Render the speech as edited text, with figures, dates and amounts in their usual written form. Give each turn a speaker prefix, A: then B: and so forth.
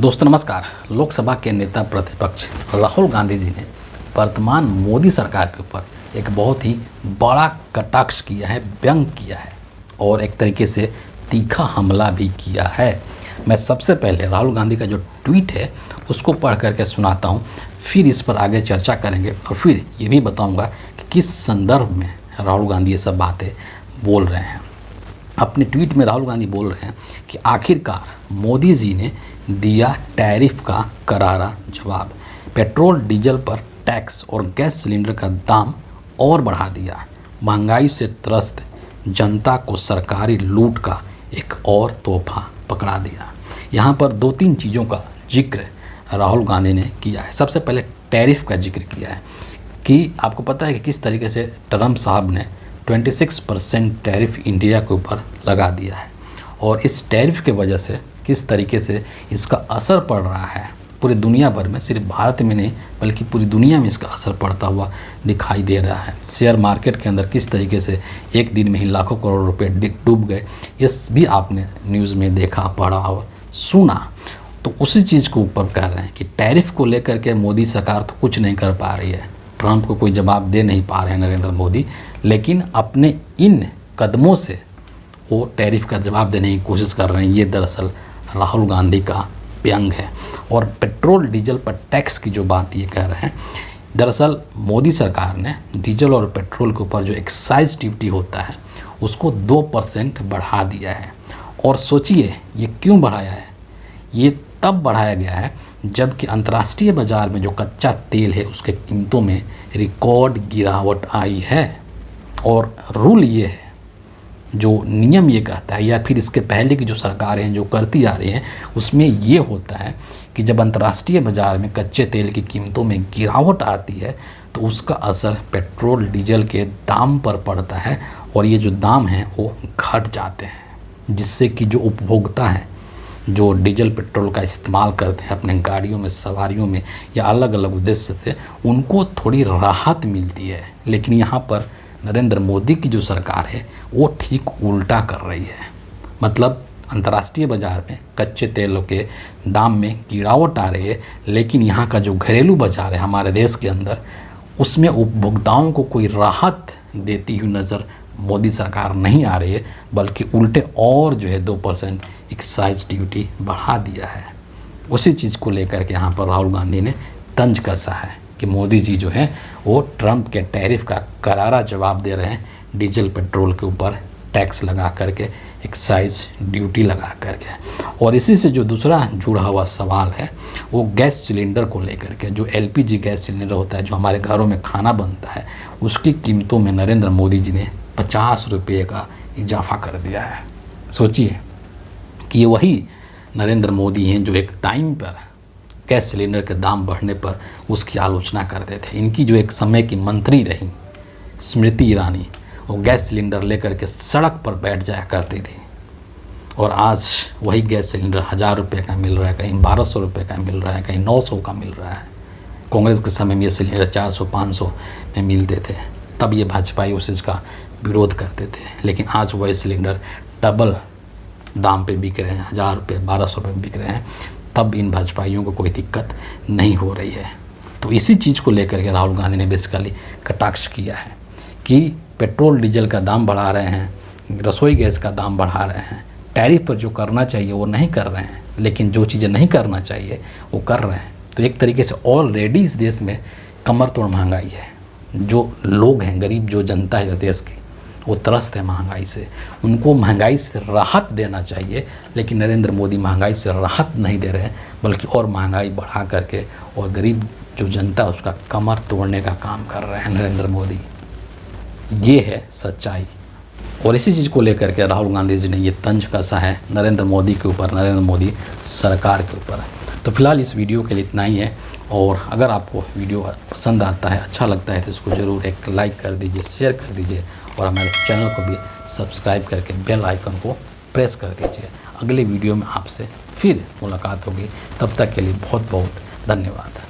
A: दोस्तों नमस्कार। लोकसभा के नेता प्रतिपक्ष राहुल गांधी जी ने वर्तमान मोदी सरकार के ऊपर एक बहुत ही बड़ा कटाक्ष किया है, व्यंग किया है और एक तरीके से तीखा हमला भी किया है। मैं सबसे पहले राहुल गांधी का जो ट्वीट है उसको पढ़ करके सुनाता हूँ, फिर इस पर आगे चर्चा करेंगे और फिर ये भी बताऊँगा कि किस संदर्भ में राहुल गांधी ये सब बातें बोल रहे हैं। अपने ट्वीट में राहुल गांधी बोल रहे हैं कि आखिरकार मोदी जी ने दिया टैरिफ का करारा जवाब, पेट्रोल डीजल पर टैक्स और गैस सिलेंडर का दाम और बढ़ा दिया, महंगाई से त्रस्त जनता को सरकारी लूट का एक और तोहफा पकड़ा दिया। यहाँ पर दो तीन चीज़ों का जिक्र राहुल गांधी ने किया है। सबसे पहले टैरिफ का जिक्र किया है कि आपको पता है कि किस तरीके से ट्रंप साहब ने 26% टैरिफ इंडिया के ऊपर लगा दिया है और इस टैरिफ के वजह से किस तरीके से इसका असर पड़ रहा है पूरी दुनिया भर में, सिर्फ भारत में नहीं बल्कि पूरी दुनिया में इसका असर पड़ता हुआ दिखाई दे रहा है। शेयर मार्केट के अंदर किस तरीके से एक दिन में ही लाखों करोड़ रुपए डूब गए, ये भी आपने न्यूज़ में देखा, पढ़ा और सुना। तो उसी चीज़ को ऊपर कर रहे हैं कि टैरिफ को लेकर के मोदी सरकार तो कुछ नहीं कर पा रही है, ट्रंप को कोई जवाब दे नहीं पा रहे हैं नरेंद्र मोदी, लेकिन अपने इन कदमों से वो टैरिफ का जवाब देने की कोशिश कर रहे हैं। ये दरअसल राहुल गांधी का व्यंग है। और पेट्रोल डीजल पर टैक्स की जो बात ये कह रहे हैं, दरअसल मोदी सरकार ने डीजल और पेट्रोल के ऊपर जो एक्साइज ड्यूटी होता है उसको 2% बढ़ा दिया है। और सोचिए ये क्यों बढ़ाया है, ये तब बढ़ाया गया है जबकि अंतर्राष्ट्रीय बाज़ार में जो कच्चा तेल है उसके कीमतों में रिकॉर्ड गिरावट आई है। और रूल ये है, जो नियम ये कहता है या फिर इसके पहले की जो सरकारें जो करती आ रही हैं उसमें ये होता है कि जब अंतर्राष्ट्रीय बाज़ार में कच्चे तेल की कीमतों में गिरावट आती है तो उसका असर पेट्रोल डीजल के दाम पर पड़ता है और ये जो दाम हैं वो घट जाते हैं, जिससे कि जो उपभोक्ता हैं जो डीजल पेट्रोल का इस्तेमाल करते हैं अपने गाड़ियों में, सवारियों में या अलग अलग उद्देश्य से, उनको थोड़ी राहत मिलती है। लेकिन यहाँ पर नरेंद्र मोदी की जो सरकार है वो ठीक उल्टा कर रही है। मतलब अंतर्राष्ट्रीय बाज़ार में कच्चे तेलों के दाम में गिरावट आ रही है, लेकिन यहाँ का जो घरेलू बाज़ार है हमारे देश के अंदर, उसमें उपभोक्ताओं को कोई राहत देती हुई नज़र मोदी सरकार नहीं आ रही है, बल्कि उल्टे और जो है 2% एक्साइज ड्यूटी बढ़ा दिया है। उसी चीज़ को लेकर के यहाँ पर राहुल गांधी ने तंज कसा है कि मोदी जी जो है वो ट्रंप के टैरिफ का करारा जवाब दे रहे हैं, डीजल पेट्रोल के ऊपर टैक्स लगा करके, एक्साइज ड्यूटी लगा करके। और इसी से जो दूसरा जुड़ा हुआ सवाल है वो गैस सिलेंडर को लेकर के, जो एलपीजी गैस सिलेंडर होता है जो हमारे घरों में खाना बनता है, उसकी कीमतों में नरेंद्र मोदी जी ने 50 रुपये का इजाफा कर दिया है। सोचिए कि ये वही नरेंद्र मोदी हैं जो एक टाइम पर गैस सिलेंडर के दाम बढ़ने पर उसकी आलोचना करते थे। इनकी जो एक समय की मंत्री रही स्मृति ईरानी, वो गैस सिलेंडर लेकर के सड़क पर बैठ जाया करती थी और आज वही गैस सिलेंडर 1000 रुपये का मिल रहा है, कहीं 1200 रुपये का मिल रहा है, कहीं 900 का मिल रहा है। कांग्रेस के समय में ये सिलेंडर 400-500 में मिलते थे, तब ये भाजपाई उस चीज़ का विरोध करते थे। लेकिन आज वही सिलेंडर डबल दाम पे बिक रहे हैं, 1000 रुपये 1200 रुपये बिक रहे हैं, तब इन भाजपाइयों को कोई दिक्कत नहीं हो रही है। तो इसी चीज़ को लेकर के राहुल गांधी ने बेसिकली कटाक्ष किया है कि पेट्रोल डीजल का दाम बढ़ा रहे हैं, रसोई गैस का दाम बढ़ा रहे हैं, टैरिफ पर जो करना चाहिए वो नहीं कर रहे हैं, लेकिन जो चीज़ें नहीं करना चाहिए वो कर रहे हैं। तो एक तरीके से ऑलरेडी इस देश में कमर तोड़ महंगाई है। जो लोग हैं, गरीब जो जनता है इस देश की, वो त्रस्त है महंगाई से, उनको महंगाई से राहत देना चाहिए, लेकिन नरेंद्र मोदी महंगाई से राहत नहीं दे रहे हैं बल्कि और महंगाई बढ़ा करके और गरीब जो जनता उसका कमर तोड़ने का काम कर रहे हैं नरेंद्र मोदी। ये है सच्चाई। और इसी चीज़ को लेकर के राहुल गांधी जी ने ये तंज कसा है नरेंद्र मोदी के ऊपर, नरेंद्र मोदी सरकार के ऊपर। तो फिलहाल इस वीडियो के लिए इतना ही है और अगर आपको वीडियो पसंद आता है, अच्छा लगता है तो इसको ज़रूर एक लाइक कर दीजिए, शेयर कर दीजिए और हमारे चैनल को भी सब्सक्राइब करके बेल आइकन को प्रेस कर दीजिए। अगले वीडियो में आपसे फिर मुलाकात होगी, तब तक के लिए बहुत बहुत धन्यवाद।